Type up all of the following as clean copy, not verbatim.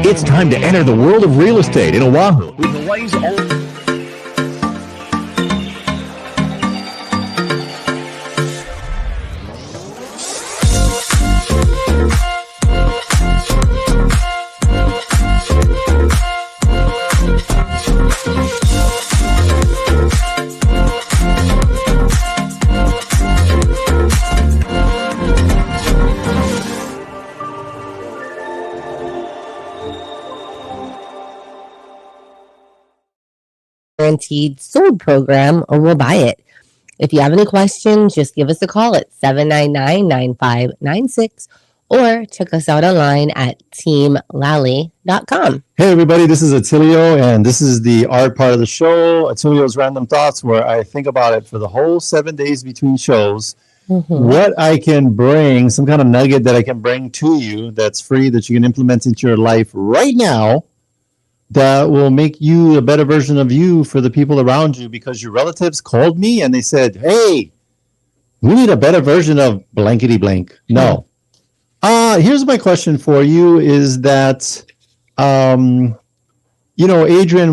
It's time to enter the world of real estate in Oahu with Hawaii's own. Guaranteed sold program, or we'll buy it. If you have any questions, just give us a call at 799-9596 or check us out online at teamlally.com. Hey everybody, this is Attilio, and this is the art part of the show, Attilio's Random Thoughts, where I think about it for the whole 7 days between shows. What I can bring, some kind of nugget that I can bring to you that's free, that you can implement into your life right now, that will make you a better version of you for the people around you, because your relatives called me and they said, hey, we need a better version of blankety blank. No. Here's my question for you is that, Adrienne,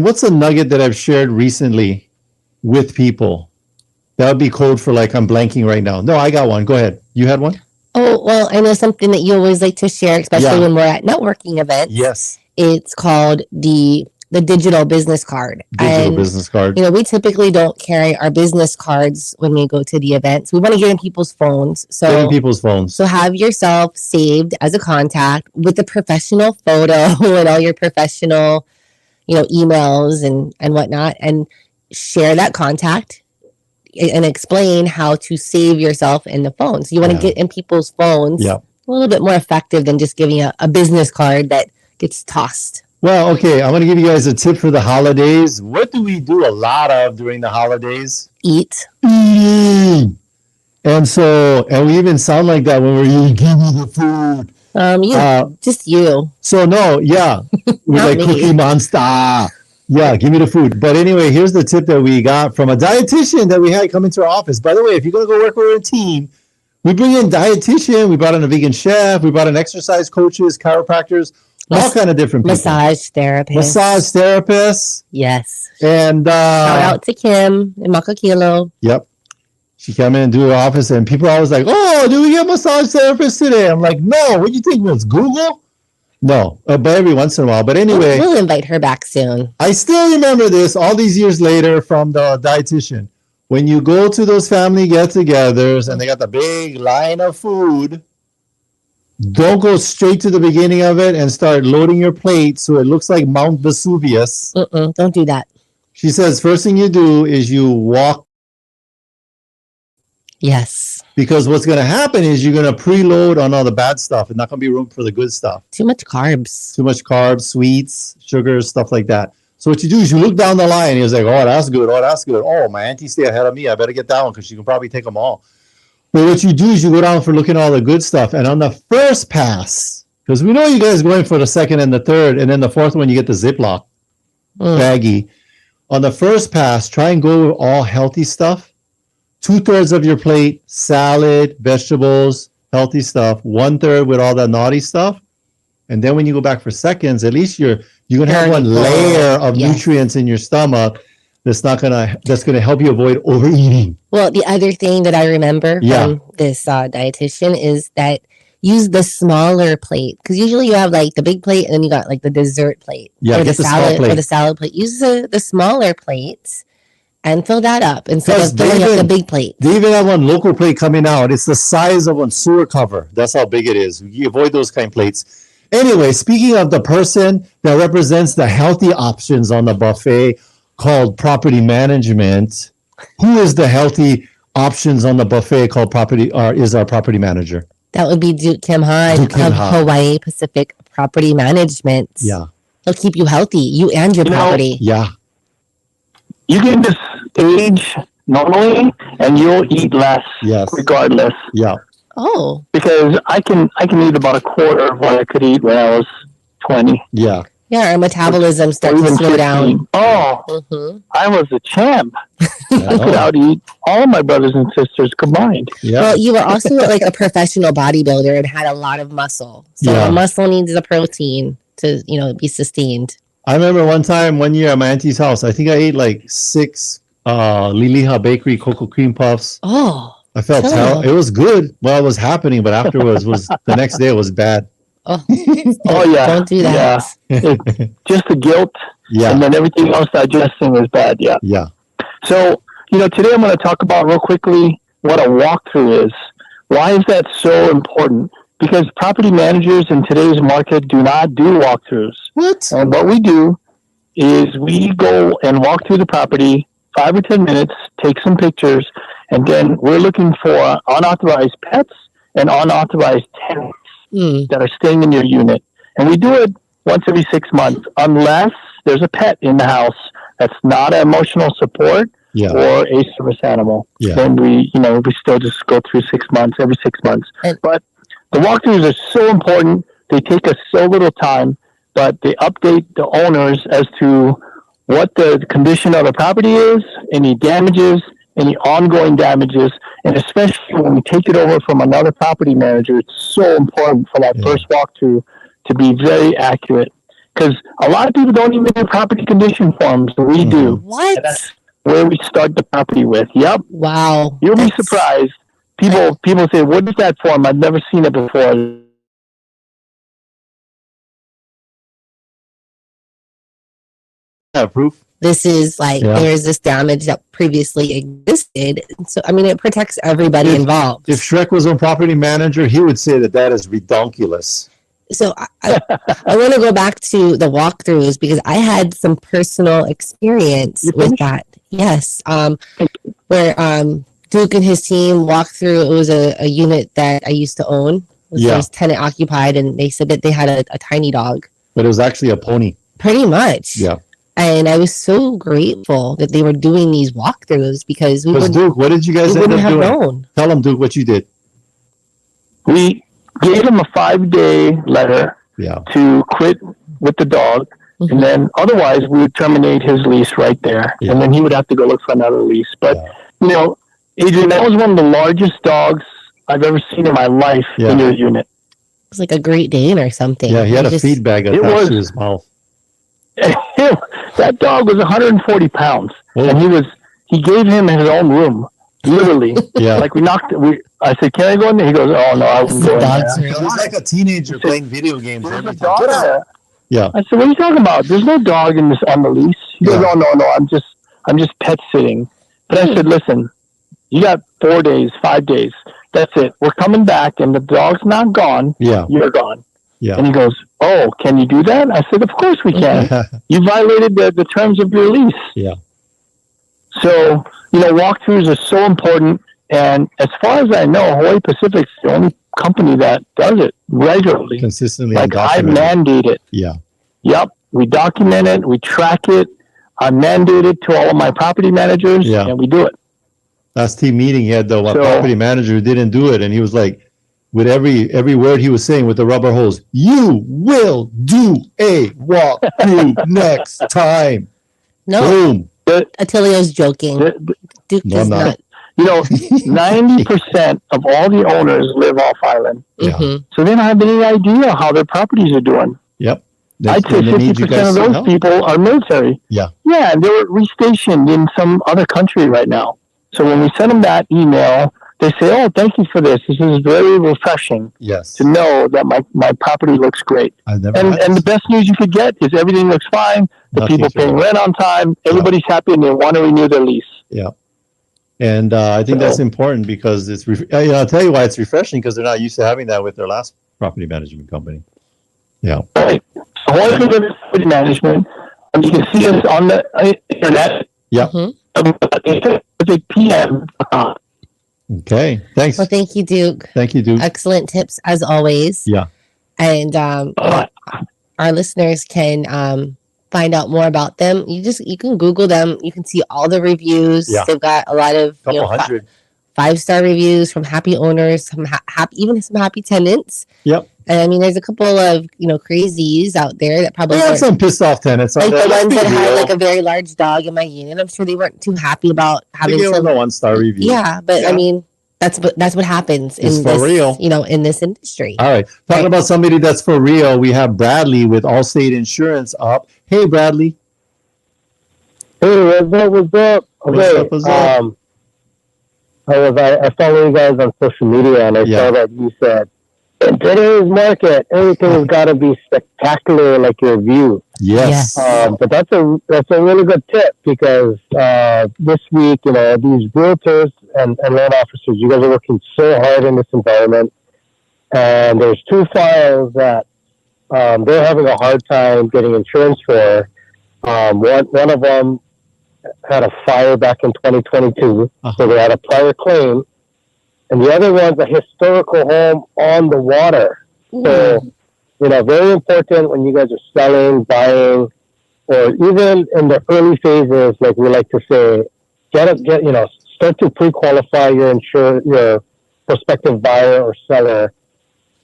what's a nugget that I've shared recently with people? That would be code for like, I'm blanking right now. No, I got one. Go ahead. You had one? Oh, well, I know something that you always like to share, especially when we're at networking events. Yes. It's called the digital business card. Business card. We typically don't carry our business cards when we go to the events. We want to get in people's phones. So have yourself saved as a contact with a professional photo and all your professional, emails and whatnot, and share that contact and explain how to save yourself in the phone. So you want to get in people's phones a little bit more effective than just giving a business card that gets tossed. Well, okay, I'm going to give you guys a tip for the holidays. What do we do a lot of during the holidays? Eat. And we even sound like that when we're eating. Give me the food. Just you. So no, we're like Cookie Monster. Yeah, give me the food. But anyway, here's the tip that we got from a dietitian that we had come into our office. By the way, if you're going to go work with a team, we bring in dietitian, we brought in a vegan chef, we brought in exercise coaches, chiropractors, all kind of different people. Massage therapists. Yes. And shout out to Kim in Makakilo. Yep. She came in and do her office, and people are always like, oh, do we get massage therapists today? I'm like, no, what do you think? It's Google? No, but every once in a while. But anyway. We'll invite her back soon. I still remember this all these years later from the dietitian. When you go to those family get-togethers and they got the big line of food, don't go straight to the beginning of it and start loading your plate so it looks like Mount Vesuvius. Don't do that. She says first thing you do is you walk. Yes. Because what's going to happen is you're going to preload on all the bad stuff and not going to be room for the good stuff. Too much carbs, sweets, sugars, stuff like that. So what you do is you look down the line. He was like, oh, that's good. Oh, that's good. Oh, my auntie stay ahead of me. I better get that one because she can probably take them all. But what you do is you go down for looking at all the good stuff. And on the first pass, because we know you guys going for the second and the third, and then the fourth one, you get the Ziploc baggie. On the first pass, try and go with all healthy stuff. 2/3 of your plate, salad, vegetables, healthy stuff. 1/3 with all that naughty stuff. And then when you go back for seconds, at least you're going to have one layer of nutrients in your stomach that's going to help you avoid overeating. Well, the other thing that I remember from this dietitian is that use the smaller plate, because usually you have like the big plate and then you got like the dessert plate or the salad plate. Use the smaller plate and fill that up instead of filling up the big plate. They even have one local plate coming out. It's the size of one sewer cover. That's how big it is. You avoid those kind of plates. Anyway, speaking of the person that represents the healthy options on the buffet called property management, who is the healthy options on the buffet called is our property manager? That would be Duke Kim Ha of Hawaii Pacific Property Management. Yeah. He'll keep you healthy, you and your property. Yeah. You get this age normally and you'll eat less regardless. Yeah. Oh. Because I can eat about a quarter of what I could eat when I was 20. Yeah. Yeah, our metabolism starts to slow down. Oh, I was a champ. I could out-eat all my brothers and sisters combined. Yeah. Well, you were also like a professional bodybuilder and had a lot of muscle. So muscle needs the protein. to, be sustained. I remember one year at my auntie's house, I think I ate like 6 Liliha Bakery cocoa cream puffs. Oh, I felt it was good while it was happening, but afterwards the next day it was bad. Oh, yeah. Don't do that. Yeah. Just the guilt. Yeah. And then everything else digesting is bad. Yeah. Yeah. So, today I'm going to talk about real quickly what a walkthrough is. Why is that so important? Because property managers in today's market do not do walkthroughs. What? And what we do is we go and walk through the property 5 or 10 minutes, take some pictures, and then we're looking for unauthorized pets and unauthorized tenants that are staying in your unit. And we do it once every 6 months, unless there's a pet in the house that's not an emotional support or a service animal. Yeah. Then we still just go through 6 months, every 6 months. But the walkthroughs are so important. They take us so little time, but they update the owners as to what the condition of the property is, any damages, any ongoing damages, and especially when we take it over from another property manager, it's so important for that first walkthrough to be very accurate. Because a lot of people don't even do property condition forms, but we do. What? And that's where we start the property with. Yep. Wow. You'll be surprised. People say, what is that form? I've never seen it before. Proof. This is there's this damage that previously existed. So, it protects everybody involved. If Shrek was a property manager, he would say that is redonkulous. So I want to go back to the walkthroughs because I had some personal experience with that. Yes. Where Duke and his team walked through. It was a unit that I used to own. It was tenant occupied, and they said that they had a tiny dog. But it was actually a pony. Pretty much. Yeah. And I was so grateful that they were doing these walkthroughs because Duke, what did you guys end up doing? Known. Tell them, Duke, what you did. We gave him a 5-day letter to quit with the dog, and then otherwise we would terminate his lease right there, and then he would have to go look for another lease. But, Adrienne, that was one of the largest dogs I've ever seen in my life in your unit. It was like a Great Dane or something. Yeah, he had a feed bag attached to his mouth. That dog was 140 pounds, and he gave him his own room, literally. Like I said, can I go in there? He goes, oh no, I wouldn't go in there. He was like a teenager playing video games. There's a dog there. Yeah. I said, what are you talking about? There's no dog on the lease. He goes, oh no, I'm just pet sitting. But I said, listen, you got 4 days, 5 days. That's it. We're coming back, and the dog's not gone. Yeah. You're gone. Yeah. And he goes, oh, can you do that? I said, of course we can. You violated the terms of your lease. Yeah. So, walkthroughs are so important. And as far as I know, Hawaii Pacific's the only company that does it regularly. Consistently. Like I mandate it. Yeah. Yep. We document it. We track it. I mandate it to all of my property managers. Yeah. And we do it. Last team meeting, he had the property manager who didn't do it. And he was like, with every word he was saying with the rubber hose, you will do a walkthrough next time. No. Boom. Attilio's joking. Duke does not. 90% of all the owners live off island. So they don't have any idea how their properties are doing. Yep. I'd say 50% of those people are military. Yeah. Yeah, and they were restationed in some other country right now. So when we send them that email, they say, oh, thank you for this. This is very refreshing to know that my property looks great. And the best news you could get is everything looks fine. The people paying rent on time. Everybody's happy and they want to renew their lease. Yeah. And I think that's important because I'll tell you why it's refreshing, because they're not used to having that with their last property management company. Yeah. Right. So Hawaii Property Management, you can see us on the internet. Yeah. PM. Okay. Thanks. Well, thank you, Duke. Thank you, Duke. Excellent tips as always. Yeah. And our listeners can find out more about them. You can Google them. You can see all the reviews. Yeah. They've got a lot of 5-star reviews from happy owners, some even some happy tenants. Yep. And there's a couple of crazies out there that probably have some pissed off tenants. Like the ones that had like a very large dog in my unit. I'm sure they weren't too happy about having a 1-star review. Yeah, but That's what happens It's in for this, real. In this industry. All right. Talking about somebody that's for real, we have Bradley with Allstate Insurance up. Hey, Bradley. Hey, what's up? Okay. What's up? I follow you guys on social media, and I saw that you said, in today's market, everything has got to be spectacular, like your view. Yes. But that's a really good tip, because this week, these realtors and loan officers, you guys are working so hard in this environment, and there's 2 files that they're having a hard time getting insurance for. One of them had a fire back in 2022, so they had a prior claim. And the other one's a historical home on the water. So, very important when you guys are selling, buying, or even in the early phases, like we like to say, start to pre-qualify your prospective buyer or seller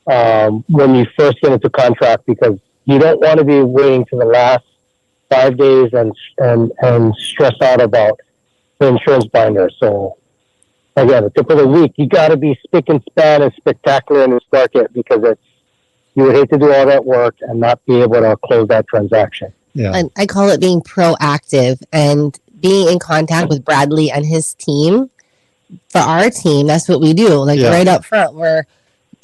when you first get into contract, because you don't want to be waiting to the last 5 days and stress out about the insurance binder. So, again, the tip of the week, you got to be spick and span and spectacular in this market, because you would hate to do all that work and not be able to close that transaction. Yeah. And I call it being proactive and being in contact with Bradley and his team. For our team, that's what we do. Right up front, we're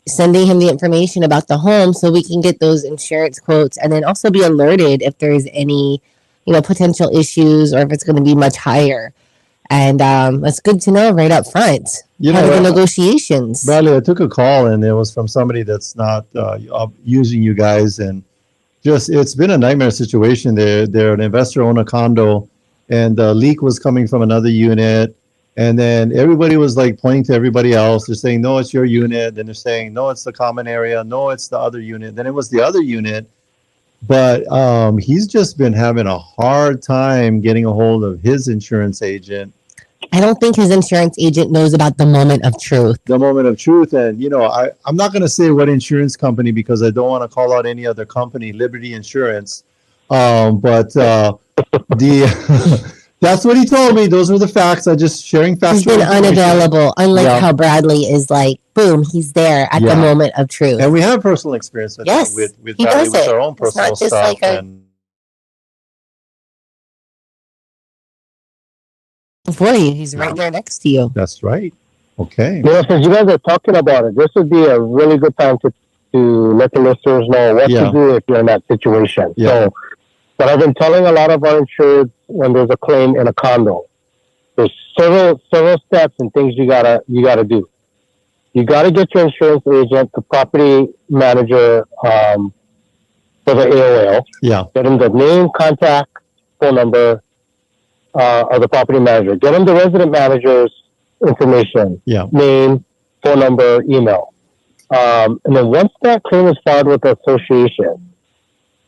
sending him the information about the home so we can get those insurance quotes, and then also be alerted if there's any, potential issues, or if it's going to be much higher. And it's good to know right up front. Part of the negotiations. Bradley, I took a call, and it was from somebody that's not using you guys, and it's been a nightmare situation. They're an investor owned a condo, and the leak was coming from another unit, and then everybody was pointing to everybody else. They're saying, no, it's your unit. Then they're saying, no, it's the common area. No, it's the other unit. Then it was the other unit. But he's just been having a hard time getting a hold of his insurance agent. I don't think his insurance agent knows about the moment of truth. The moment of truth. And, I'm not going to say what insurance company, because I don't want to call out any other company, Liberty Insurance. But that's what he told me. Those were the facts. I just sharing facts. He's been unavailable, unlike how Bradley is boom, he's there at the moment of truth. And we have personal experience with yes, with Bradley, with our own personal stuff. For you, he's right there next to you. That's right. Okay. Since you guys are talking about it, this would be a really good time to let the listeners know what to do if you're in that situation. Yeah. So, but I've been telling a lot of our insureds, when there's a claim in a condo, there's several steps and things you gotta do. You gotta get your insurance agent, the property manager, for the AOL. Yeah. Get him the name, contact, phone number of the property manager. Get him the resident manager's information. Yeah. Name, phone number, email. And then once that claim is filed with the association,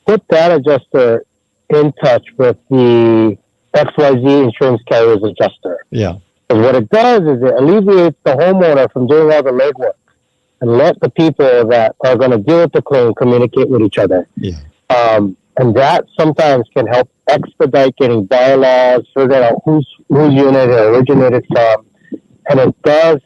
put that adjuster in touch with the XYZ insurance carrier's adjuster. Yeah. Because what it does is it alleviates the homeowner from doing all the legwork, and let the people that are going to deal with the claim communicate with each other. Yeah. And that sometimes can help expedite getting bylaws, figuring out whose unit it originated from, and it does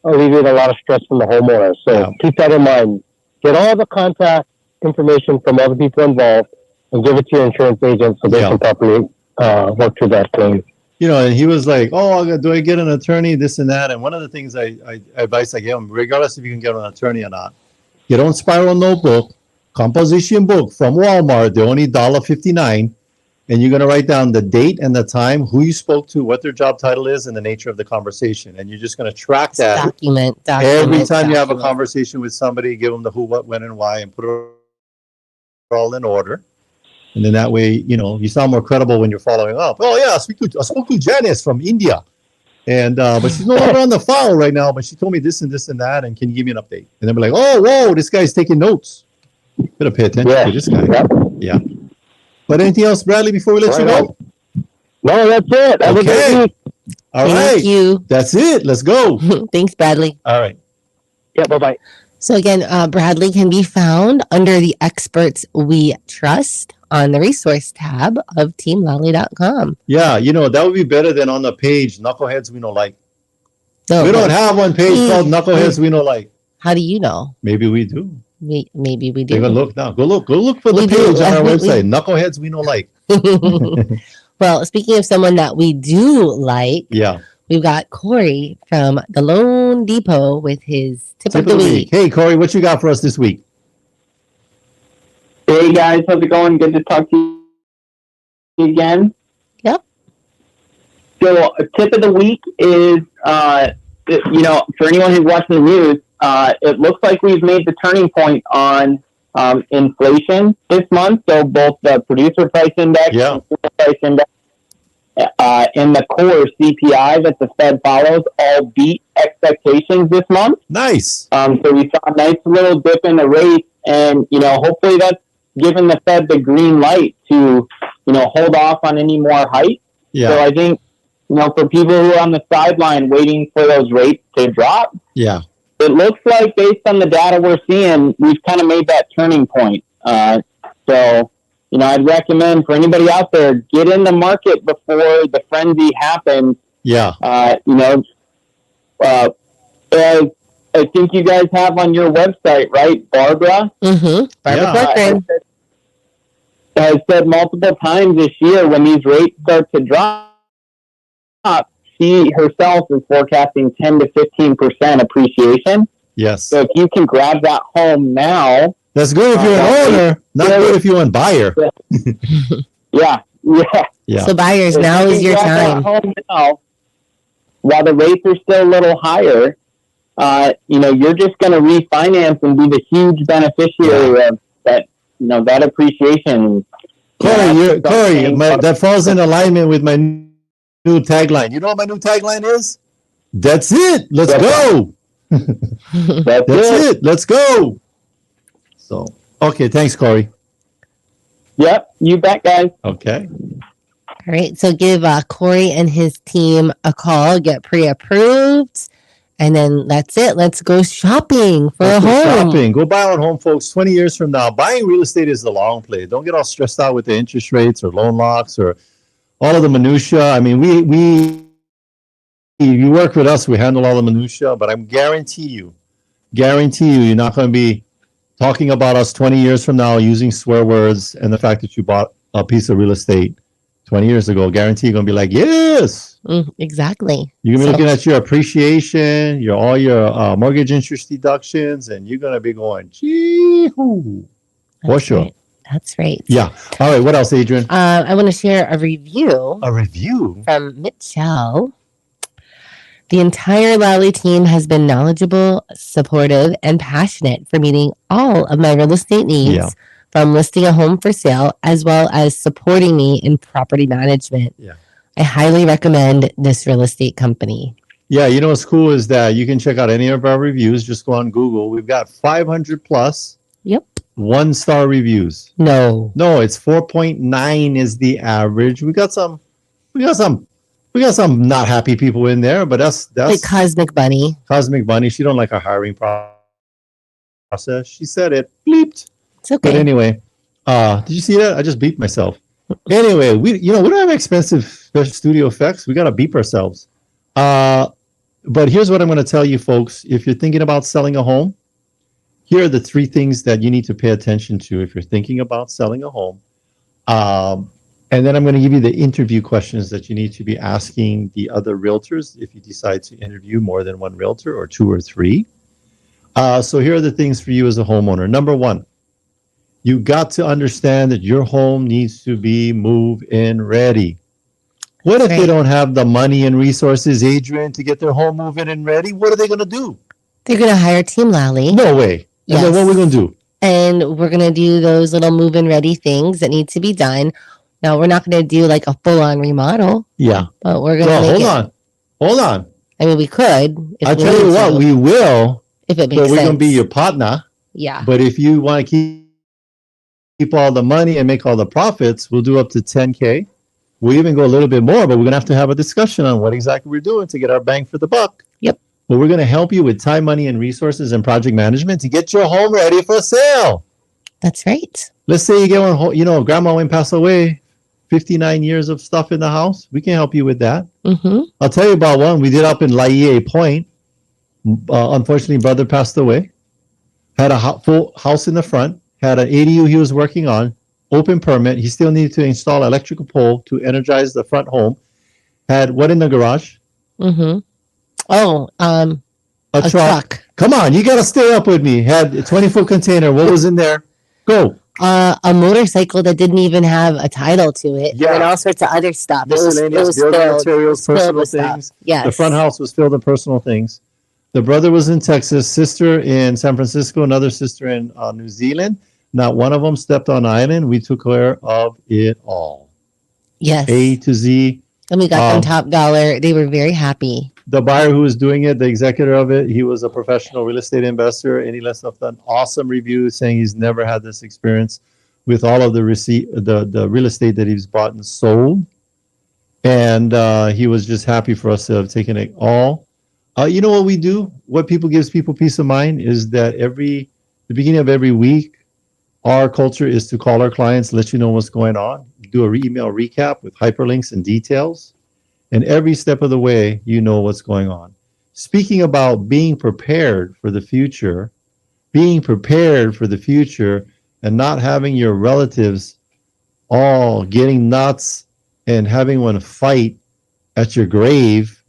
alleviate a lot of stress from the homeowner. So keep that in mind. Get all the contact information from all the people involved, and give it to your insurance agent so they can properly work through that claim. And he was like, oh, do I get an attorney, this and that? And one of the things advice I give him, regardless if you can get an attorney or not, get on Spiral Notebook, composition book from Walmart. They're only $1.59. And you're going to write down the date and the time, who you spoke to, what their job title is, and the nature of the conversation. And you're just going to track that. Document. Every time you have a conversation with somebody, give them the who, what, when, and why, and put it all in order. And then that way, you sound more credible when you're following up. Oh, yeah, I spoke to Janice from India. And but she's no longer on the file right now, but she told me this and this and that, and can you give me an update? And then we're like, oh, whoa, this guy's taking notes. Better pay attention to this guy. Yep. Yeah. But anything else, Bradley, before we let you go? No, that's it. Okay. All right. Thank you. That's it. Let's go. Thanks, Bradley. All right. Yeah, bye-bye. So again, Bradley can be found under the Experts We Trust on the resource tab of teamlally.com. Yeah, that would be better than on the page, Knuckleheads We Don't Like. No, we don't have one page called Knuckleheads We Know Like. How do you know? Maybe we do. Maybe we do. Take a look now. Go look for the page on our website. Knuckleheads We Know Like. Well, speaking of someone that we do like, we've got Corry from the Loan Depot with his tip of the week. Hey, Corry, what you got for us this week? Hey, guys. How's it going? Good to talk to you again. Yep. So, a tip of the week is, for anyone who's watching the news, it looks like we've made the turning point on inflation this month. So both the producer price index and consumer price index and the core CPI that the Fed follows all beat expectations this month. Nice. So we saw a nice little dip in the rate, and hopefully that's given the Fed the green light to hold off on any more hikes. Yeah. So I think for people who are on the sideline waiting for those rates to drop. Yeah. It looks like, based on the data we're seeing, we've kind of made that turning point. So, I'd recommend for anybody out there, get in the market before the frenzy happens. Yeah. As I think you guys have on your website, right, Barbara? Mm-hmm. Barbara has said multiple times this year, when these rates start to drop, she herself is forecasting 10 to 15% appreciation. Yes. So if you can grab that home now, that's good if you're an owner, not good if you're a buyer. Yeah. So buyers, now is your time. Home now, while the rates are still a little higher, you're just going to refinance and be the huge beneficiary of that. That appreciation. Corry, that falls in alignment with my new tagline. You know what my new tagline is? That's it. Let's go. That's it. Let's go. So, okay. Thanks, Corry. Yep. You bet, guys. Okay. All right. So give Corry and his team a call, get pre-approved, and then that's it. Let's go shopping for a home. Go buy one home, folks. 20 years from now, buying real estate is the long play. Don't get all stressed out with the interest rates or loan locks or all of the minutia. I mean, you work with us, we handle all the minutia, but I guarantee you, you're not going to be talking about us 20 years from now using swear words and the fact that you bought a piece of real estate 20 years ago. Guarantee you're going to be like, yes. Exactly. You're going to be looking at your appreciation, all your mortgage interest deductions, and you're going to be going, gee-hoo. For sure. Right. That's right. Yeah. All right. What else, Adrienne? I want to share a review. A review? From Mitchell. The entire Lally team has been knowledgeable, supportive, and passionate for meeting all of my real estate needs, from listing a home for sale, as well as supporting me in property management. Yeah. I highly recommend this real estate company. Yeah. You know what's cool is that you can check out any of our reviews. Just go on Google. We've got 500 plus. Yep. 1-star reviews. No, it's 4.9 is the average. We got some not happy people in there, but that's like Cosmic Bunny. She don't like our hiring process. She said it bleeped. It's okay. But anyway, did you see that? I just beeped myself. Anyway, we don't have expensive studio effects. We got to beep ourselves. But here's what I'm going to tell you, folks. If you're thinking about selling a home, here are the 3 things that you need to pay attention to if you're thinking about selling a home. And then I'm going to give you the interview questions that you need to be asking the other realtors if you decide to interview more than one realtor or 2 or 3. So here are the things for you as a homeowner. Number 1, you got to understand that your home needs to be move-in ready. What if they don't have the money and resources, Adrienne, to get their home move-in and ready? What are they going to do? They're going to hire Team Lally. No way. And then what are we going to do? And we're going to do those little move-in ready things that need to be done. Now, we're not going to do like a full-on remodel. Yeah. But we're going to Hold on. I mean, we could. I'll tell you what, we will. If it makes sense. But we're going to be your partner. Yeah. But if you want to keep all the money and make all the profits, we'll do up to $10K. We'll even go a little bit more, but we're going to have a discussion on what exactly we're doing to get our bang for the buck. Yep. But we're going to help you with time, money, and resources and project management to get your home ready for sale. That's right. Let's say you get one, grandma went pass away 59 years of stuff in the house. We can help you with that. Mm-hmm. I'll tell you about one we did up in Laie Point. Unfortunately, brother passed away. Had a full house in the front. Had an ADU he was working on. Open permit. He still needed to install an electrical pole to energize the front home. Had what in the garage? Mm-hmm. Oh, a truck. Come on, you got to stay up with me. Had a 20-foot container. What was in there? Go. A motorcycle that didn't even have a title to it. Yeah. And all sorts of other stuff. It was building materials, personal things. Yes. The front house was filled with personal things. The brother was in Texas, sister in San Francisco, another sister in New Zealand. Not one of them stepped on an island. We took care of it all. Yes. A to Z. And we got them top dollar. They were very happy. The buyer who was doing it, the executor of it, he was a professional real estate investor, and he left us an awesome review saying he's never had this experience with all of the real estate that he's bought and sold. And he was just happy for us to have taken it all. You know what we do? What gives people peace of mind is that the beginning of every week, our culture is to call our clients, let you know what's going on, do a email recap with hyperlinks and details. And every step of the way, you know what's going on. Speaking about being prepared for the future and not having your relatives all getting nuts and having one fight at your grave,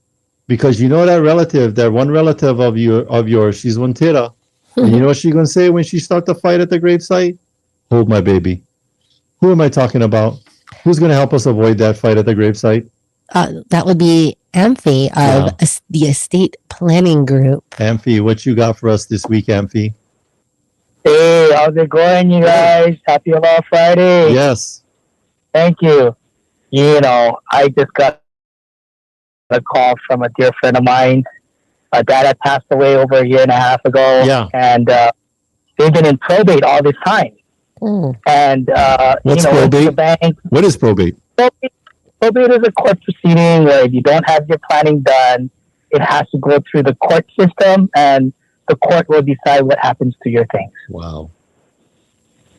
because you know that one relative of yours, she's one tita. And you know what she's going to say when she starts to fight at the gravesite? Hold my baby. Who am I talking about? Who's going to help us avoid that fight at the gravesite? That would be Amphay of the estate planning group. Amphay, what you got for us this week, Amphay? Hey, how's it going, you guys? Happy Law Friday. Yes. Thank you. You know, I just got a call from a dear friend of mine. My dad had passed away over a year and a half ago. Yeah. And they've been in probate all this time. Mm. And, what's probate? The bank, what is probate? Probate is a court proceeding where if you don't have your planning done, it has to go through the court system, and the court will decide what happens to your things. Wow.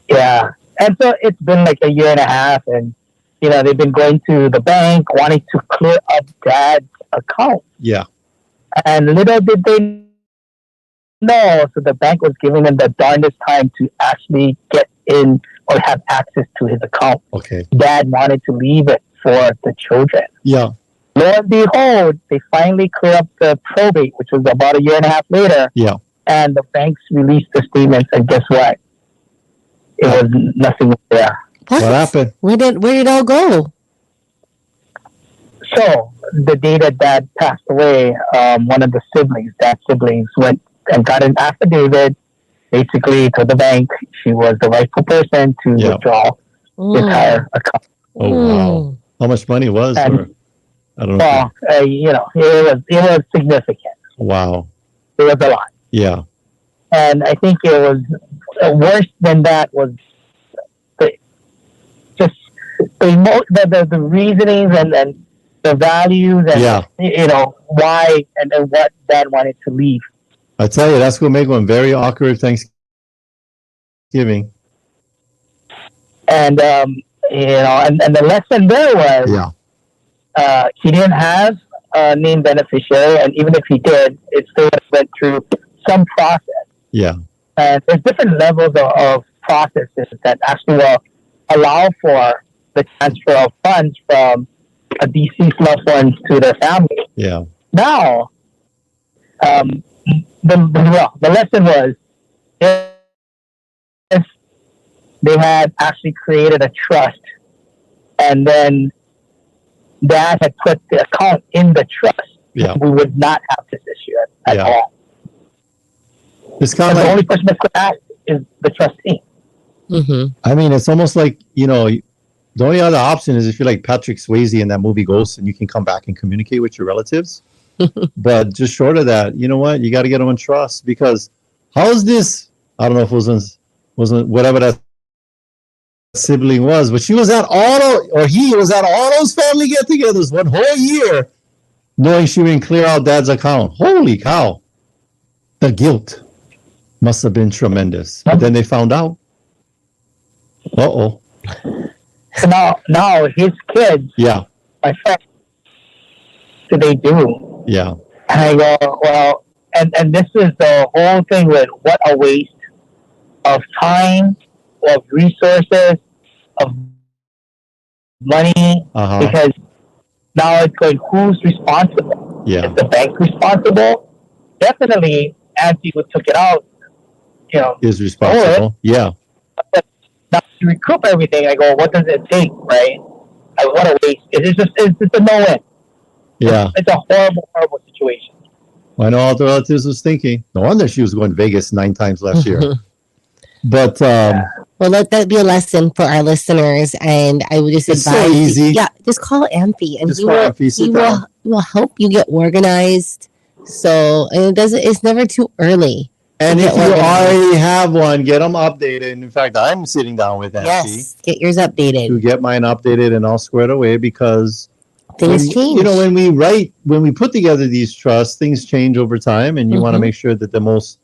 Yeah. And so it's been like a year and a half, and, you know, they've been going to the bank wanting to clear up Dad's account. Yeah. And little did they know, so the bank was giving them the darndest time to actually get in or have access to his account. Okay. Dad wanted to leave it for the children. Yeah. Lo and behold, they finally clear up the probate, which was about a year and a half later. Yeah. And the banks released the statements, and guess what? It was nothing there. What happened? Where did it all go? So the day that Dad passed away, one of the Dad's siblings, went and got an affidavit, basically to the bank. She was the rightful person to withdraw the entire account. Oh wow! How much money was? I don't know. Well, it was significant. Wow. It was a lot. Yeah. And I think it was worse than that was the reasonings and the values and why and what Dad wanted to leave. I tell you, that's going to make one very awkward Thanksgiving. And and the lesson there was he didn't have a named beneficiary, and even if he did, it still went through some process. Yeah. And there's different levels of processes that actually will allow for the transfer of funds from a deceased loved one to their family. Yeah. Now, the lesson was if they had actually created a trust, and then Dad had put the account in the trust, we would not have this issue at all. It's kind of the only person that could act is the trustee. Mm-hmm. I mean, it's almost like, the only other option is if you're like Patrick Swayze in that movie Ghost, and you can come back and communicate with your relatives. But just short of that, you know what? You got to get them in trust, because how's this? I don't know if it wasn't whatever that sibling was, but he was at all those family get-togethers one whole year, knowing she would clear out Dad's account. Holy cow! The guilt must have been tremendous. But then they found out. So now his kids, Yeah. my friends, what do they do? Yeah. And I go, well, and this is the whole thing with what a waste of time, of resources, of money, because now it's going, who's responsible? Yeah. Is the bank responsible? Definitely, Amphy who took it out, is responsible. Yeah. But now to recoup everything, I go, what does it take, right? What a waste. It's just a no-win. Yeah. It's a horrible, horrible situation. I know all the relatives was thinking. No wonder she was going to Vegas 9 times last year. But well, let that be a lesson for our listeners, and I would just advise. So easy. Yeah, just call Amphy, and he will help you get organized. So it's never too early. And if you already have one, get them updated. In fact, I'm sitting down with Amphy. Yes, get yours updated. To get mine updated and all squared away, because things change. When we put together these trusts, things change over time, and you want to make sure that the most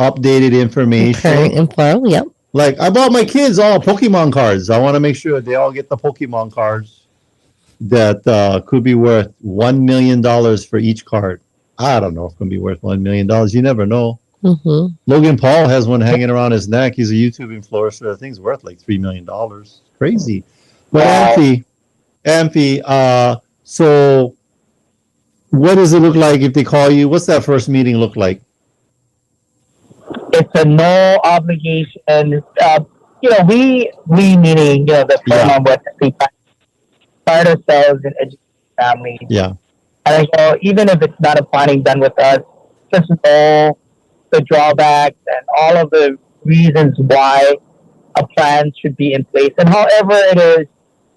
updated information. Current info, yep. Like, I bought my kids all Pokemon cards. I want to make sure they all get the Pokemon cards that could be worth $1 million for each card. I don't know if it's going to be worth $1 million. You never know. Mm-hmm. Logan Paul has one hanging around his neck. He's a YouTube influencer. I think it's worth like $3 million. Crazy. But Amphy, so what does it look like if they call you? What's that first meeting look like? It's a no obligation. We meaning, the firm with the pride ourselves in educating families. Yeah. And I go, even if it's not a planning done with us, just know the drawbacks and all of the reasons why a plan should be in place. And however it is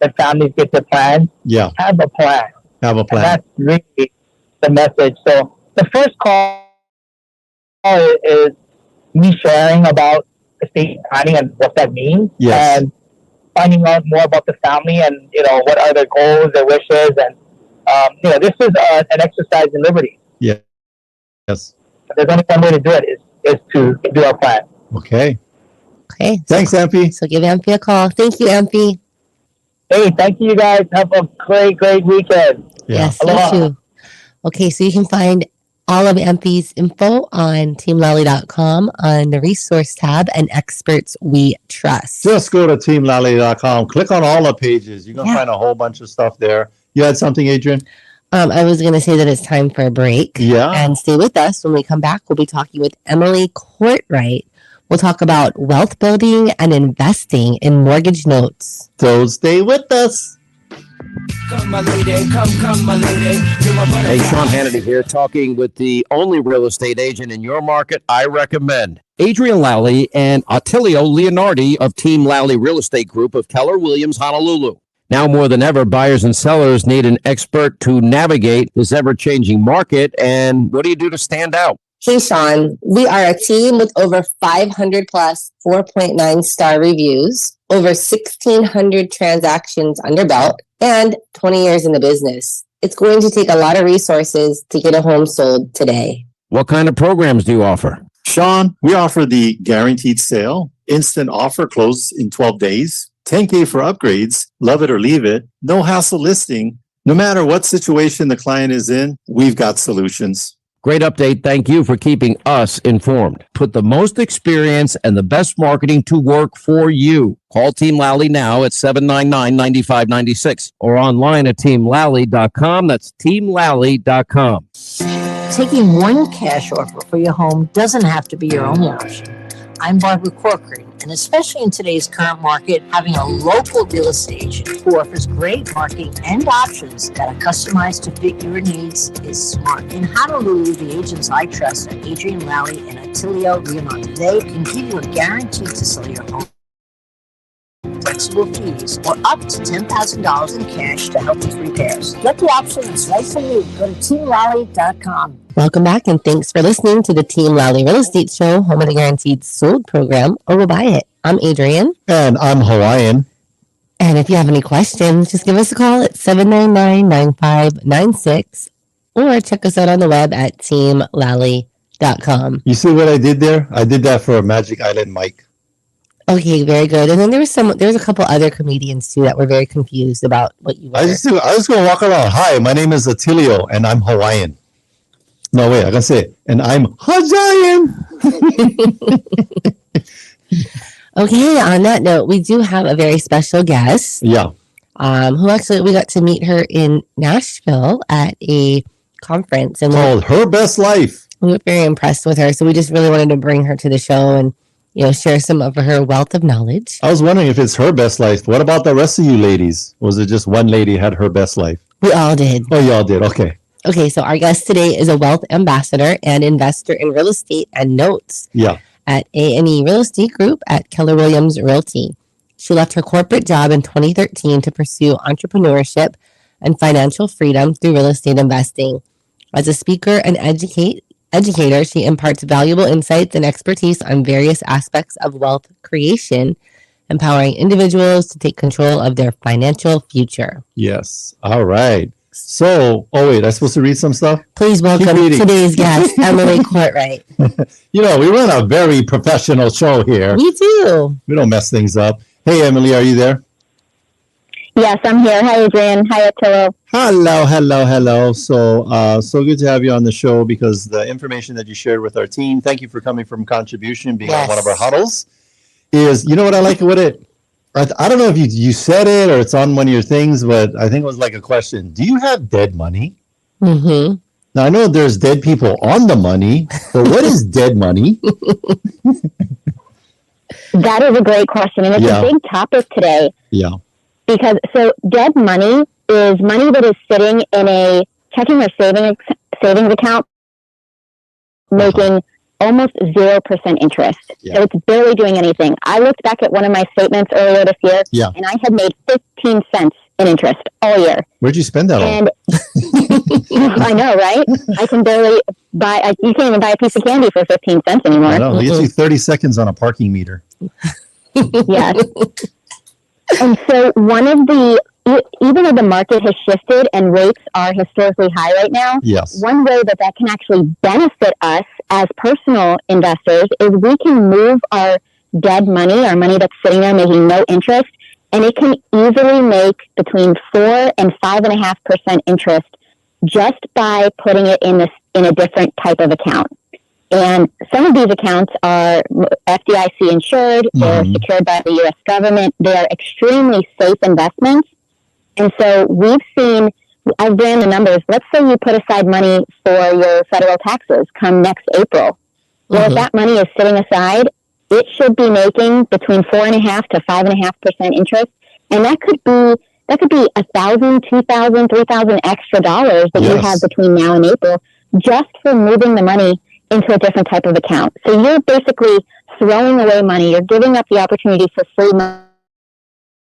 that families get their plans, have a plan. Have a plan. And that's really the message. So the first call is me sharing about estate planning and what that means. Yes. And finding out more about the family and, what are their goals, their wishes. And, this is an exercise in liberty. Yeah. Yes. There's only one way to do it is to do our plan. Okay. Thanks, Amphy. So give Amphy a call. Thank you, Amphy. Hey, thank you guys. Have a great, great weekend. Yeah. Yes, you too. Okay, so you can find all of Amphy's info on teamlally.com on the resource tab and experts we trust. Just go to teamlally.com. Click on all the pages. You're going to find a whole bunch of stuff there. You had something, Adrienne? I was going to say that it's time for a break. Yeah. And stay with us. When we come back, we'll be talking with Emily Cortright. We'll talk about wealth building and investing in mortgage notes. So stay with us. Come, my lady, come, my lady. Hey, Sean Hannity here, talking with the only real estate agent in your market I recommend. Adrienne Lally and Attilio Leonardi of Team Lally Real Estate Group of Keller Williams, Honolulu. Now more than ever, buyers and sellers need an expert to navigate this ever-changing market. And what do you do to stand out? Hey, Sean, we are a team with over 500 plus 4.9 star reviews, over 1,600 transactions under belt, and 20 years in the business. It's going to take a lot of resources to get a home sold today. What kind of programs do you offer? Sean, we offer the guaranteed sale, instant offer close in 12 days, $10K for upgrades, love it or leave it, no hassle listing. No matter what situation the client is in, we've got solutions. Great update. Thank you for keeping us informed. Put the most experience and the best marketing to work for you. Call Team Lally now at 799-9596 or online at teamlally.com. That's teamlally.com. Taking one cash offer for your home doesn't have to be your only option. I'm Barbara Cortright, and especially in today's current market, having a local real estate agent who offers great marketing and options that are customized to fit your needs is smart. In Honolulu, the agents I trust are Adrienne Lally and Attilio Leonardi. They can give you a guarantee to sell your home, flexible fees, or up to $10,000 in cash to help with repairs. Get the option that's right for you. Go to teamlally.com. Welcome back, and thanks for listening to the Team Lally Real Estate Show, home of the Guaranteed Sold program, or we'll buy it. I'm Adrienne. And I'm Hawaiian. And if you have any questions, just give us a call at 799-9596 or check us out on the web at teamlally.com. You see what I did there? I did that for a Magic Island mic. Okay, very good. And then there was a couple other comedians too that were very confused about what you were. I just gonna walk around. Hi, my name is Attilio, and I'm Hawaiian. No, wait, I can say it. And I'm Hawaiian. Okay, on that note, we do have a very special guest. Yeah. Who actually we got to meet her in Nashville at a conference and called Her Best Life. We were very impressed with her, so we just really wanted to bring her to the show and share some of her wealth of knowledge. I was wondering if it's her best life. What about the rest of you ladies? Was it just one lady had her best life? We all did. Oh, you all did. Okay. Okay, so our guest today is a wealth ambassador and investor in real estate and notes. Yeah. At A&E Real Estate Group at Keller Williams Realty. She left her corporate job in 2013 to pursue entrepreneurship and financial freedom through real estate investing. As a speaker and educator, she imparts valuable insights and expertise on various aspects of wealth creation, empowering individuals to take control of their financial future. Yes. All right. So, I'm supposed to read some stuff? Please welcome today's guest, Emily Cortright. We run a very professional show here. We do. We don't mess things up. Hey, Emily, are you there? Yes, I'm here. Hi, Adrienne. Hi, Attilio. Hello. So good to have you on the show because the information that you shared with our team, thank you for coming from Contribution, being on one of our huddles, is, what I like what it, I don't know if you said it or it's on one of your things, but I think it was like a question. Do you have dead money? Mm-hmm. Now, I know there's dead people on the money, but what is dead money? That is a great question. And it's a big topic today. Yeah. Because dead money is money that is sitting in a checking or savings account, making almost 0% interest. Yeah. So it's barely doing anything. I looked back at one of my statements earlier this year, and I had made 15 cents in interest all year. Where'd you spend that on? I know, right? I can barely buy, you can't even buy a piece of candy for 15 cents anymore. I know. It gets you 30 seconds on a parking meter. Yes. And so even though the market has shifted and rates are historically high right now, one way that can actually benefit us as personal investors is we can move our dead money, our money that's sitting there making no interest, and it can easily make between 4 and 5.5% interest just by putting it in a different type of account. And some of these accounts are FDIC insured, they're secured by the U.S. government, they are extremely safe investments. And so I've ran the numbers. Let's say you put aside money for your federal taxes come next April. Well, if that money is sitting aside, it should be making between 4.5% to 5.5% interest. And that could be $1,000, $2,000, $3,000 extra dollars that you have between now and April just for moving the money into a different type of account. So you're basically throwing away money. You're giving up the opportunity for free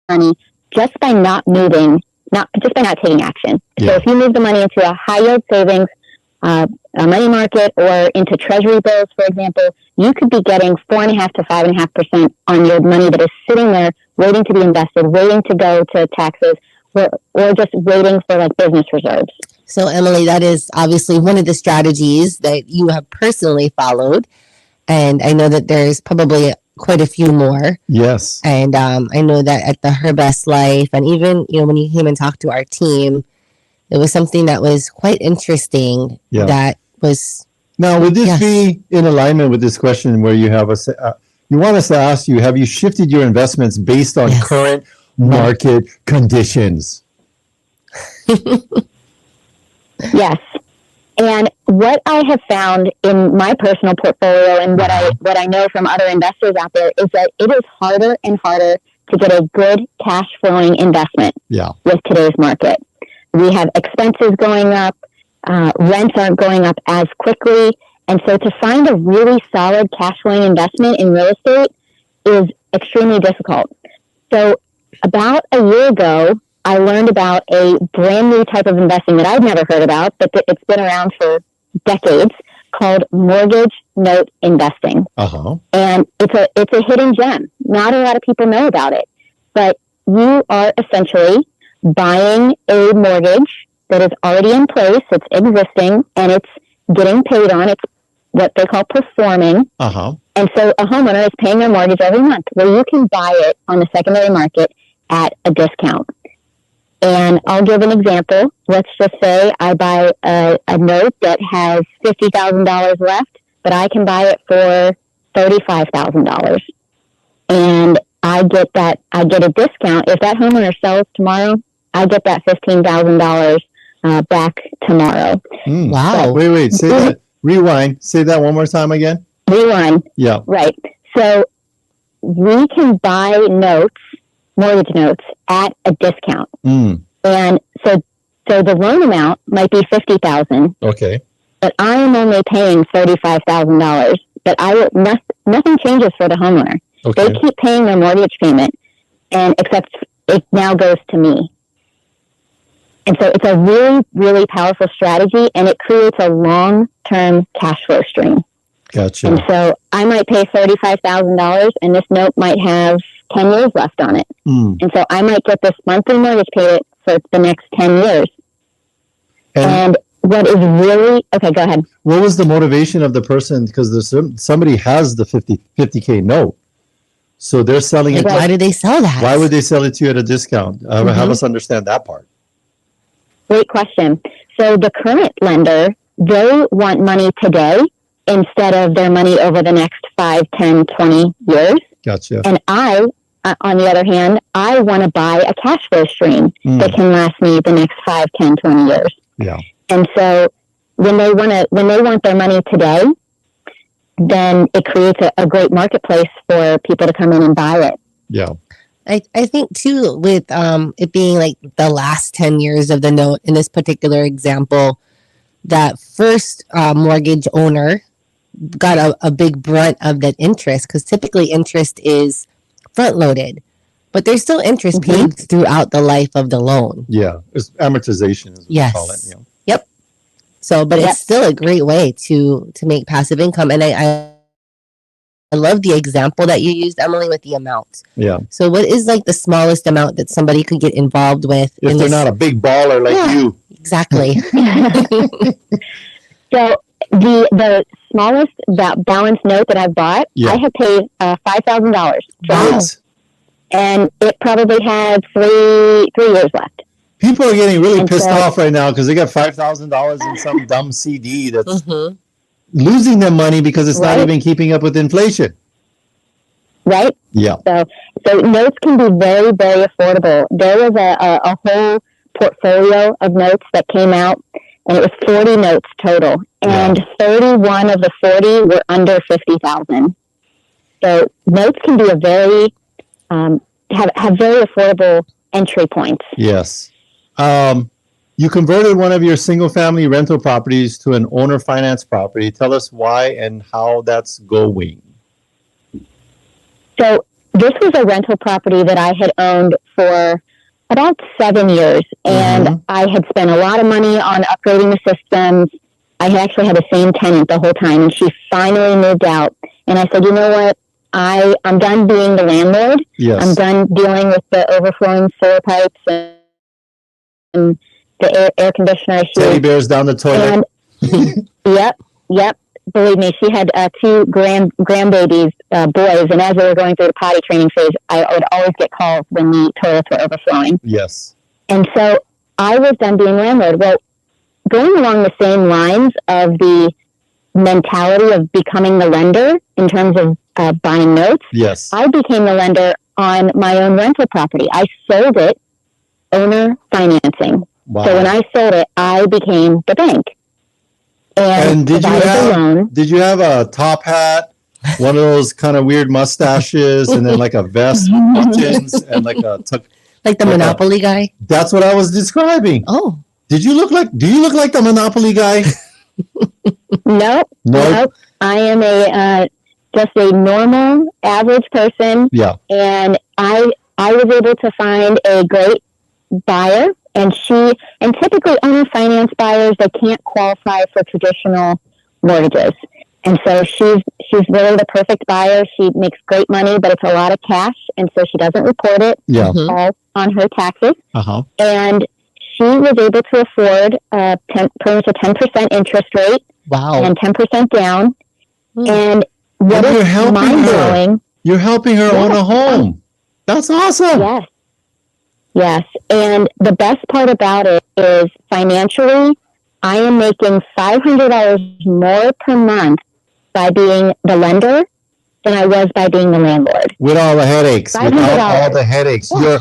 money just by not moving, just by not taking action. Yeah. So if you move the money into a high yield savings, a money market, or into treasury bills, for example, you could be getting 4.5% to 5.5% on your money that is sitting there waiting to be invested, waiting to go to taxes, or just waiting for like business reserves. So, Emily, that is obviously one of the strategies that you have personally followed. And I know that there's probably quite a few more. Yes. And I know that at the Her Best Life, and even, when you came and talked to our team, it was something that was quite interesting. Yeah. That was. Now, would this be in alignment with this question where you have you want us to ask you, have you shifted your investments based on current market conditions? Yes. And what I have found in my personal portfolio and what I know from other investors out there is that it is harder and harder to get a good cash flowing investment with today's market. We have expenses going up, rents aren't going up as quickly. And so to find a really solid cash flowing investment in real estate is extremely difficult. So about a year ago, I learned about a brand new type of investing that I'd never heard about, but it's been around for decades, called mortgage note investing. And it's a hidden gem. Not a lot of people know about it, but you are essentially buying a mortgage that is already in place, it's existing, and it's getting paid on. It's what they call performing. And so a homeowner is paying their mortgage every month. Well, you can buy it on the secondary market at a discount. And I'll give an example. Let's just say I buy a note that has $50,000 left, but I can buy it for $35,000. And I get a discount. If that homeowner sells tomorrow, I get that $15,000 back tomorrow. Wow. Wait. Say that. Rewind. Say that one more time again. Rewind. Yeah. Right. So we can buy mortgage notes at a discount. And so the loan amount might be $50,000. Okay. But I am only paying $35,000. But nothing changes for the homeowner. Okay. They keep paying their mortgage payment, except it now goes to me. And so it's a really, really powerful strategy, and it creates a long-term cash flow stream. Gotcha. And so I might pay $35,000, and this note might have 10 years left on it. And so I might get this monthly mortgage payment for the next 10 years. And what is really... Okay, go ahead. What was the motivation of the person? Because somebody has the 50K note. So they're selling it. Why did they sell that? Why would they sell it to you at a discount? Have us understand that part. Great question. So the current lender, they want money today instead of their money over the next 5, 10, 20 years. Gotcha. And I, on the other hand, I want to buy a cash flow stream that can last me the next 5, 10, 20 years. Yeah. And so when they want their money today, then it creates a great marketplace for people to come in and buy it. Yeah. I think too, with it being like the last 10 years of the note in this particular example, that first mortgage owner got a big brunt of that interest, because typically interest is front loaded, but there's still interest paid throughout the life of the loan. Yeah, it's amortization is what we call it. Yeah. Yep. So, but it's still a great way to make passive income. And I love the example that you used, Emily, with the amount. Yeah. So what is like the smallest amount that somebody could get involved with? If they're not a big baller like you. Exactly. So the smallest balance note that I bought, I had paid $5,000. Wow. And it probably had three years left. People are getting really pissed off right now because they got $5,000 in some dumb CD that's losing them money because it's not even keeping up with inflation. Right? Yeah. So notes can be very, very affordable. There was a whole portfolio of notes that came out, and it was 40 notes total. And 31 of the 40 were under $50,000. So notes can be a very, have very affordable entry points. Yes. You converted one of your single-family rental properties to an owner-finance property. Tell us why and how that's going. So this was a rental property that I had owned for about 7 years, and I had spent a lot of money on upgrading the systems. I actually had the same tenant the whole time, and she finally moved out. And I said, you know what? I'm done being the landlord. Yes. I'm done dealing with the overflowing sewer pipes and the air conditioner issue. Teddy bears down the toilet. And, yep. Believe me, she had 2 grandbabies, boys, and as they were going through the potty training phase, I would always get calls when the toilets were overflowing. Yes. And so I was done being landlord. Well, going along the same lines of the mentality of becoming the lender in terms of buying notes, yes, I became the lender on my own rental property. I sold it owner financing. Wow. So when I sold it, I became the bank. And did you have a top hat, one of those kind of weird mustaches, and then like a vest with buttons and like a like the Monopoly guy? That's what I was describing. Oh. Do you look like the Monopoly guy? Nope. I am just a normal, average person. Yeah. And I was able to find a great buyer, and typically owner finance buyers, they can't qualify for traditional mortgages. And so she's really the perfect buyer. She makes great money, but it's a lot of cash, and so she doesn't report it all on her taxes. And she was able to afford pretty much a 10% interest rate. Wow. And 10% down. And what is mind-blowing... You're helping her own a home. That's awesome. Yes. Yes. And the best part about it is financially, I am making $500 more per month by being the lender than I was by being the landlord. With all the headaches. Without all the headaches. Yeah.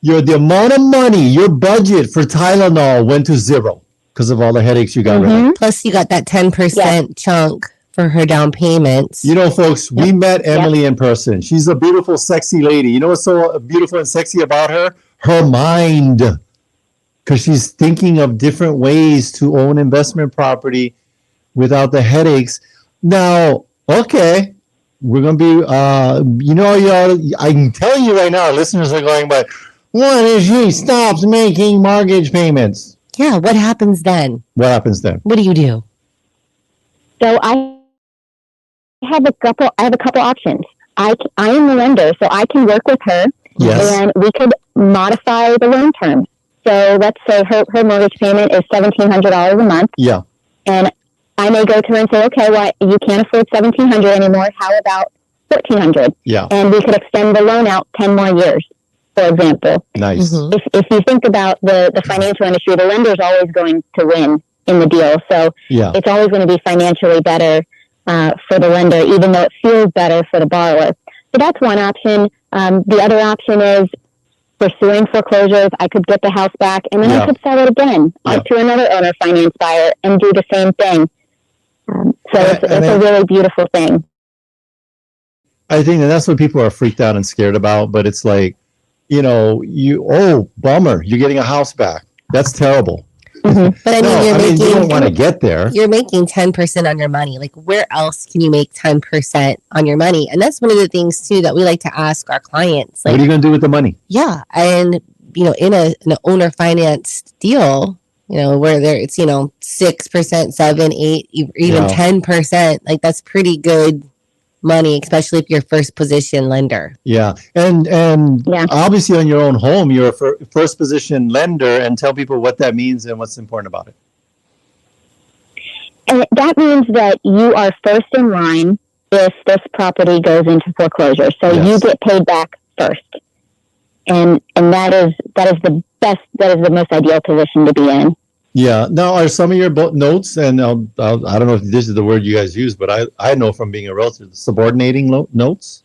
The amount of money, your budget for Tylenol went to zero because of all the headaches you got rid of. Plus you got that 10% chunk for her down payments. You know, folks, we met Emily in person. She's a beautiful, sexy lady. You know what's so beautiful and sexy about her? Her mind. Because she's thinking of different ways to own investment property without the headaches. Now, okay, we're going to be, y'all, I'm telling you right now, our listeners are going, but what if she stops making mortgage payments? Yeah, what happens then? What happens then? What do you do? So I have a couple options. I am the lender, so I can work with her, and we could modify the loan terms. So let's say her mortgage payment is $1,700 a month. Yeah. And I may go to her and say, okay, well, you can't afford $1,700 anymore. How about $1,400? Yeah. And we could extend the loan out 10 more years, for example. Nice. Mm-hmm. If you think about the financial industry, the lender is always going to win in the deal. So it's always going to be financially better for the lender, even though it feels better for the borrower. So that's one option. The other option is pursuing foreclosures. I could get the house back and then I could sell it again to another owner finance buyer and do the same thing. It's a really beautiful thing. I think that's what people are freaked out and scared about. But it's like, bummer, you're getting a house back. That's terrible. Mm-hmm. But I mean, you don't want to get there. You're making 10% on your money. Like, where else can you make 10% on your money? And that's one of the things too that we like to ask our clients. Like, what are you going to do with the money? Yeah, and in an owner financed deal, where it's 6%, 7%, 8%, even 10%. Like, that's pretty good money, especially if you're first position lender. Yeah. And obviously on your own home, you're a first position lender, and tell people what that means and what's important about it. And that means that you are first in line if this property goes into foreclosure. So you get paid back first. And that is the best, that is the most ideal position to be in. Yeah. Now, are some of your notes, and I don't know if this is the word you guys use, but I know from being a realtor, subordinating notes?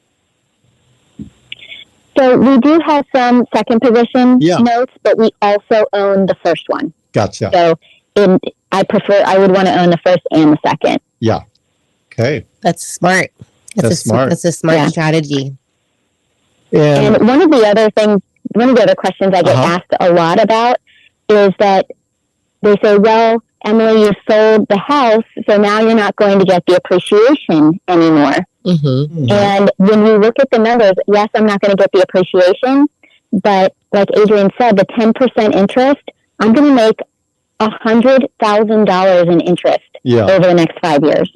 So we do have some second position notes, but we also own the first one. Gotcha. So I would want to own the first and the second. Yeah. Okay. That's smart. That's a smart strategy. And one of the other questions I get asked a lot about is that they say, well, Emily, you sold the house, so now you're not going to get the appreciation anymore. Mm-hmm. And when you look at the numbers, yes, I'm not going to get the appreciation, but like Adrienne said, the 10% interest, I'm going to make $100,000 in interest over the next 5 years.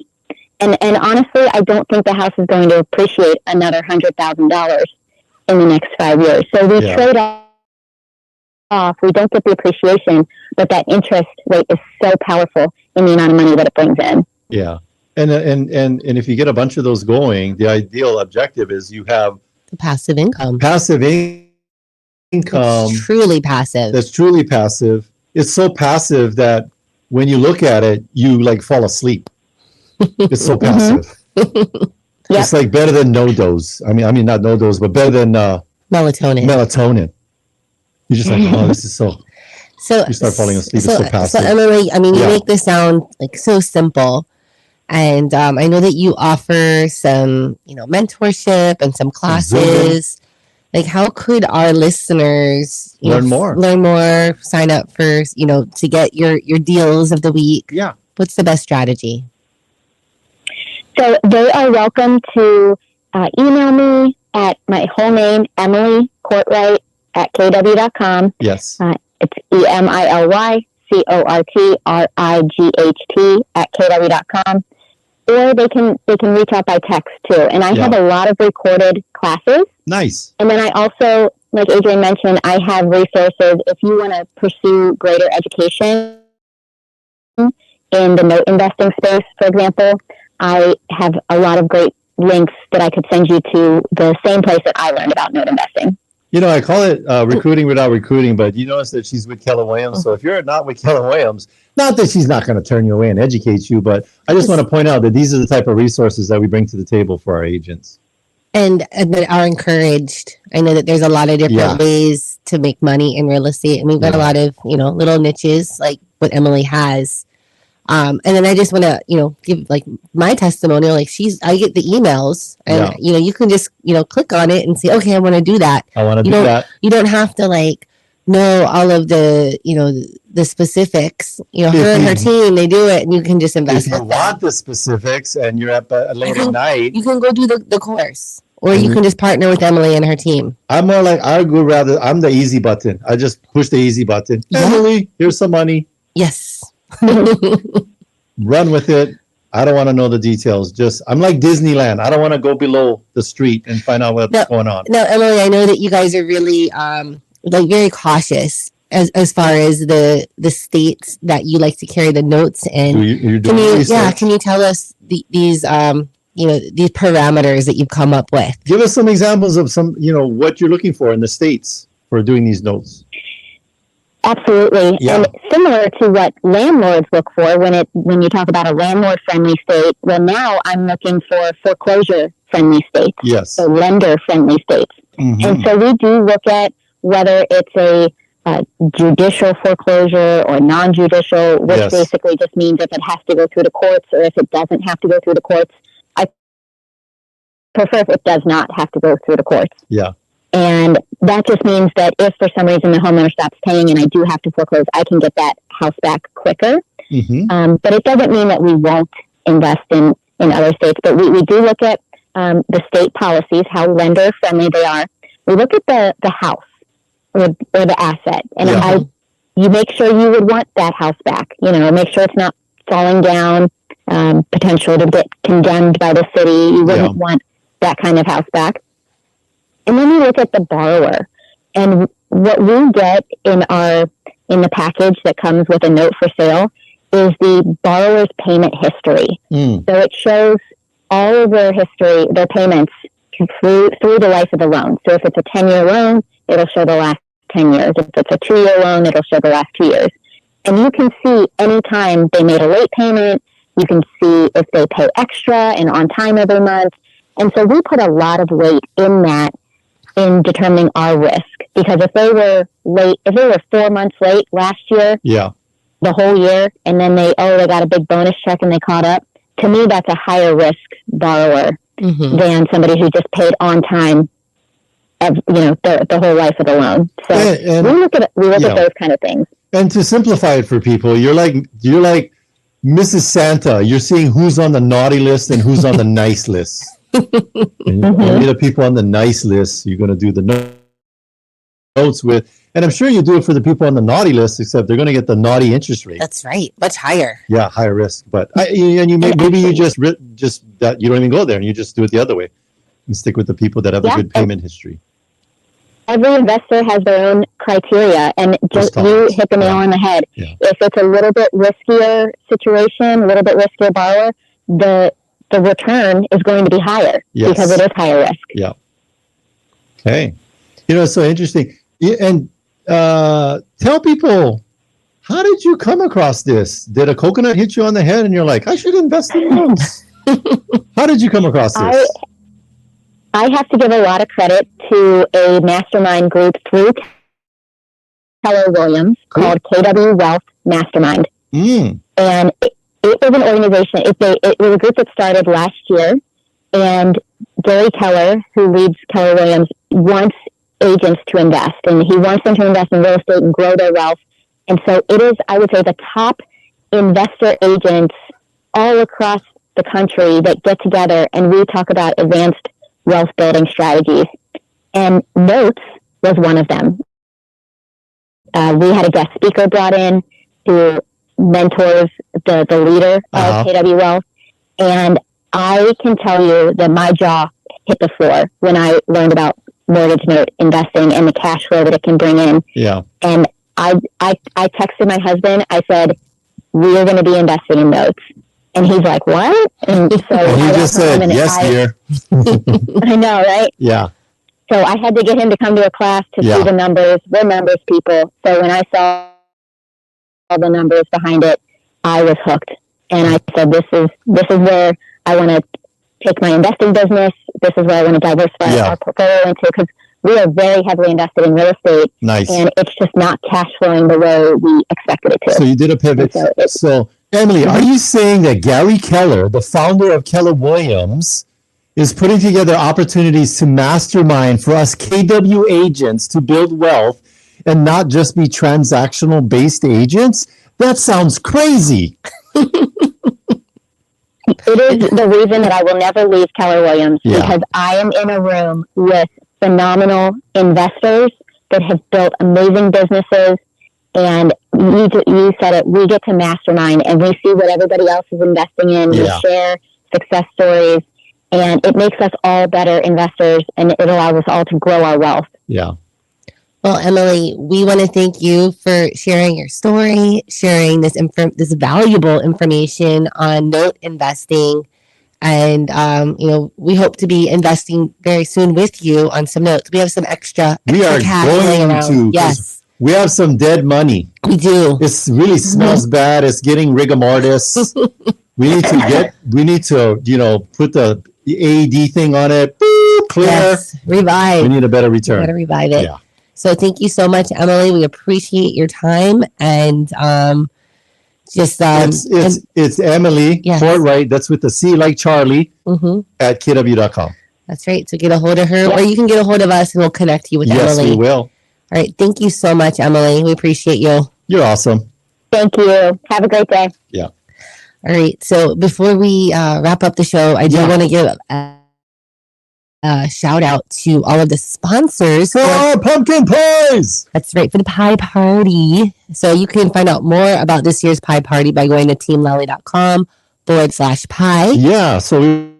And honestly, I don't think the house is going to appreciate another $100,000 in the next 5 years. So we trade off. We don't get the appreciation, but that interest rate is so powerful in the amount of money that it brings in. Yeah. And if you get a bunch of those going, the ideal objective is you have the passive income. Passive income. That's truly passive. That's truly passive. It's so passive that when you look at it, you like fall asleep. It's so passive. It's like better than no dose. I mean not no dose, but better than melatonin. You're just like, oh, this is so you start falling asleep. It's so passive. So Emily, you make this sound like so simple. And I know that you offer some, mentorship and some classes. Like, how could our listeners learn more, sign up for, to get your deals of the week? Yeah. What's the best strategy? So they are welcome to email me at my whole name, Emily Cortright at kw.com. Yes. It's EMILYCORTRIGHT at kw.com. Or they can reach out by text too. And I have a lot of recorded classes. Nice. And then I also, like Adrienne mentioned, I have resources if you want to pursue greater education in the note investing space, for example. I have a lot of great links that I could send you to the same place that I learned about note investing. I call it recruiting without recruiting, but you notice that she's with Keller Williams. So if you're not with Keller Williams, not that she's not going to turn you away and educate you, but I just want to point out that these are the type of resources that we bring to the table for our agents. And that are encouraged. I know that there's a lot of different ways to make money in real estate. And we've got a lot of, little niches like what Emily has. And then I just want to, give like my testimonial. Like I get the emails and, you can just, click on it and say, okay, I want to do that. I want to do that. You don't have to know all of the, the specifics. Her and her team, they do it and you can just invest. If you want the specifics and you're up late at night, you can go do the course or you can just partner with Emily and her team. I'm more like, I'm the easy button. I just push the easy button. Yeah. Emily, here's some money. Yes. Run with it. I don't want to know the details. I'm like Disneyland. I don't want to go below the street and find out what's going on. No, Emily, I know that you guys are really very cautious as far as the states that you like to carry the notes in. Can you tell us these parameters that you've come up with? Give us some examples of some, what you're looking for in the states for doing these notes. Absolutely. Yeah. And similar to what landlords look for when you talk about a landlord-friendly state, well, now I'm looking for foreclosure-friendly states. Yes. So lender-friendly states. Mm-hmm. And so we do look at whether it's a judicial foreclosure or non-judicial, which basically just means if it has to go through the courts or if it doesn't have to go through the courts. I prefer if it does not have to go through the courts. Yeah. And that just means that if for some reason the homeowner stops paying and I do have to foreclose, I can get that house back quicker. Mm-hmm. But it doesn't mean that we won't invest in other states. But we do look at the state policies, how lender friendly they are. We look at the house or the asset. And you make sure you would want that house back. Make sure it's not falling down, potential to get condemned by the city. You wouldn't want that kind of house back. And then we look at the borrower, and what we get in the package that comes with a note for sale is the borrower's payment history. So it shows all of their history, their payments through the life of the loan. So if it's a 10-year loan, it'll show the last 10 years. If it's a 2-year loan, it'll show the last 2 years. And you can see anytime they made a late payment. You can see if they pay extra and on time every month. And so we put a lot of weight in that in determining our risk, because if they were 4 months late last year, the whole year, and then they got a big bonus check and they caught up, to me that's a higher risk borrower than somebody who just paid on time the whole life of the loan. So and we look at those kind of things. And to simplify it for people, you're like Mrs. Santa. You're seeing who's on the naughty list and who's on the nice list. And only the people on the nice list you're going to do the notes with. And I'm sure you do it for the people on the naughty list, except they're going to get the naughty interest rate. That's right. Much higher. Yeah, higher risk. But maybe you just that you don't even go there and you just do it the other way and stick with the people that have a good payment history. Every investor has their own criteria, and just you hit the nail on the head. Yeah. If it's a little bit riskier situation, a little bit riskier borrower, the return is going to be higher because it is higher risk. Yeah. Okay. It's so interesting. And tell people, how did you come across this? Did a coconut hit you on the head and you're like, I should invest in loans? How did you come across this? I have to give a lot of credit to a mastermind group through Keller Williams called KW Wealth Mastermind. And it was an organization. It was a group that started last year, and Gary Keller, who leads Keller Williams, wants agents to invest, and he wants them to invest in real estate and grow their wealth. And so it is, I would say, the top investor agents all across the country that get together and we talk about advanced wealth building strategies. And notes was one of them. We had a guest speaker brought in who mentors the leader of KW Wealth. And I can tell you that my jaw hit the floor when I learned about mortgage note investing and the cash flow that it can bring in. Yeah. And I texted my husband. I said, we are going to be investing in notes. And he's like, what? And so he just said, yes, dear. I know, right? Yeah. So I had to get him to come to a class to see the numbers. We're numbers people. So when I saw all the numbers behind it, I was hooked. And I said, this is where I want to take my investing business. This is where I want to diversify our portfolio into, because we are very heavily invested in real estate. Nice. And it's just not cash flowing the way we expected it to. So you did a pivot. So Emily, are you saying that Gary Keller, the founder of Keller Williams, is putting together opportunities to mastermind for us KW agents to build wealth and not just be transactional based agents? That sounds crazy. It is the reason that I will never leave Keller Williams, because I am in a room with phenomenal investors that have built amazing businesses. And you said it, we get to mastermind and we see what everybody else is investing in. We share success stories, and it makes us all better investors, and it allows us all to grow our wealth. Yeah. Well, Emily, we want to thank you for sharing your story, sharing this valuable information on note investing. And, we hope to be investing very soon with you on some notes. We have some extra cash laying around. Yes. We have some dead money. We do. It really smells bad. It's getting rigor mortis. We need to, put the AED thing on it. Boop, clear. Yes. Revive. We need a better return. We got to revive it. Yeah. So thank you so much, Emily. We appreciate your time. And it's Emily Cortright. That's with the C like Charlie at KW.com. That's right. So get a hold of her, or you can get a hold of us and we'll connect you with Emily. Yes, we will. All right. Thank you so much, Emily. We appreciate you. You're awesome. Thank you. Have a great day. Yeah. All right. So before we wrap up the show, I do want to give a shout out to all of the sponsors. For pumpkin pies! That's right. For the pie party. So you can find out more about this year's pie party by going to teamlally.com/pie. Yeah. So we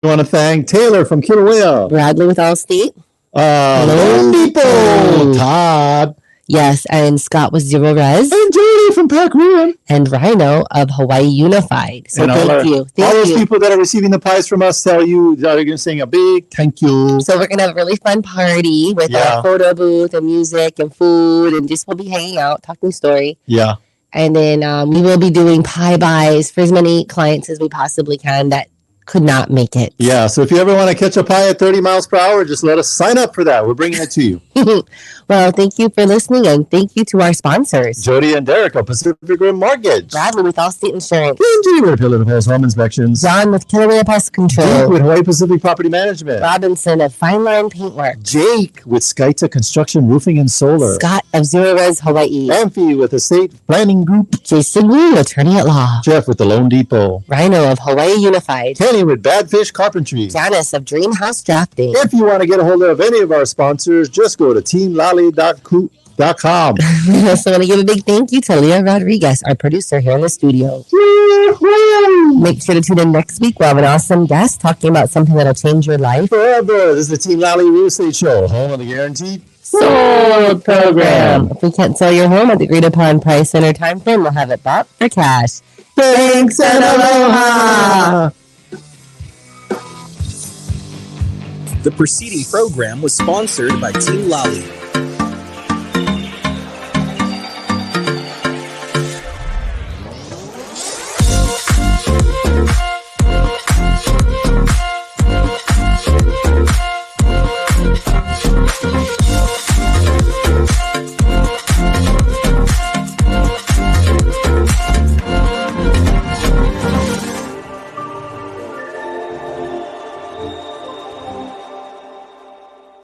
want to thank Taylor from Kilauea. Bradley with Allstate. LoanDepot. Todd. Yes, and Scott with Zero Res. And Jody from Pac Rim. And Rhino of Hawaii Unified. So thank you. All those people that are receiving the pies from us tell you that are going to sing a big thank you. So we're going to have a really fun party with a photo booth and music and food, and just we'll be hanging out, talking story. Yeah. And then we will be doing pie buys for as many clients as we possibly can that could not make it. Yeah, so if you ever want to catch a pie at 30 miles per hour, just let us sign up for that. We're bringing it to you. Well, thank you for listening, and thank you to our sponsors. Jody and Derek of Pacific Rim Mortgage. Bradley with Allstate Insurance. Angie with Pillar Pest Home Inspections. John with Kilauea Pest Control. Jake with Hawaii Pacific Property Management. Robinson of Fine Line Paintwork. Jake with Skyta Construction Roofing and Solar. Scott of Zero Res Hawaii. Amphay with Estate Planning Group. Jason Wu, Attorney at Law. Jeff with the Loan Depot. Rhino of Hawaii Unified. Kenny with Badfish Carpentry. Janice of Dream House Drafting. If you want to get a hold of any of our sponsors, just go to teamlally.com. We also want to give a big thank you to Leah Rodriguez, our producer here in the studio. Make sure to tune in next week. We'll have an awesome guest talking about something that'll change your life forever. This is the Team Lally Real Estate Show, home of the guaranteed sold program. If we can't sell your home at the agreed upon price in our time frame, we'll have it bought for cash. Thanks and aloha. The preceding program was sponsored by Team Lally.